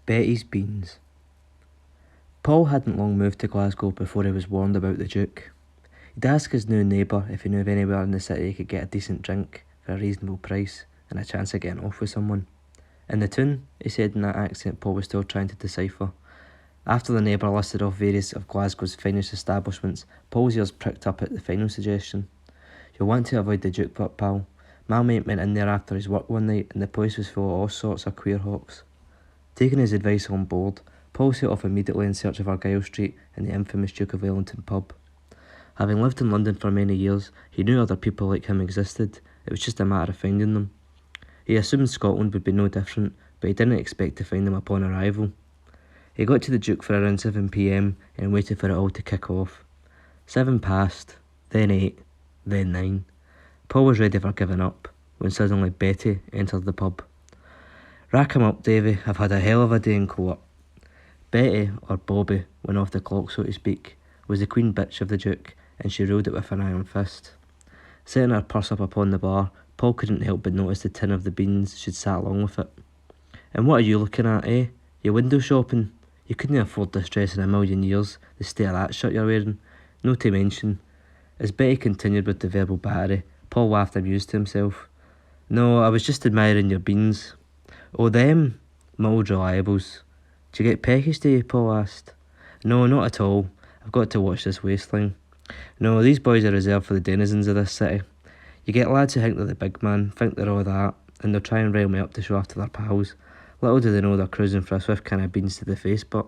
Betty's beans. Paul hadn't long moved to Glasgow before he was warned about the Duke. He'd ask his new neighbour if he knew of anywhere in the city he could get a decent drink for a reasonable price and a chance of getting off with someone. In the tune, he said in that accent Paul was still trying to decipher. After the neighbour listed off various of Glasgow's finest establishments, Paul's ears pricked up at the final suggestion. You'll want to avoid the Duke, pal. My mate went in there after his work one night and the place was full of all sorts of queer hawks. Taking his advice on board, Paul set off immediately in search of Argyle Street and the infamous Duke of Wellington pub. Having lived in London for many years, he knew other people like him existed. It was just a matter of finding them. He assumed Scotland would be no different, but he didn't expect to find them upon arrival. He got to the Duke for around 7 p.m. and waited for it all to kick off. 7 passed, then 8, then 9. Paul was ready for giving up, when suddenly Betty entered the pub. "Rack 'em up, Davy, I've had a hell of a day in court." Betty, or Bobby, went off the clock so to speak, was the queen bitch of the Duke, and she ruled it with an iron fist. Setting her purse up upon the bar, Paul couldn't help but notice the tin of the beans she'd sat along with it. "And what are you looking at, eh? You window shopping? You couldn't afford this dress in a million years, the state of that shirt you're wearing. No to mention." As Betty continued with the verbal battery, Paul laughed amused to himself. "No, I was just admiring your beans." "Oh, them? My old reliables. Do you get peckish, do you?" Paul asked. "No, not at all. I've got to watch this waistline. No, these boys are reserved for the denizens of this city. You get lads who think they're the big man, think they're all that, and they'll try and rile me up to show off to their pals. Little do they know they're cruising for a swift can of beans to the face, but..."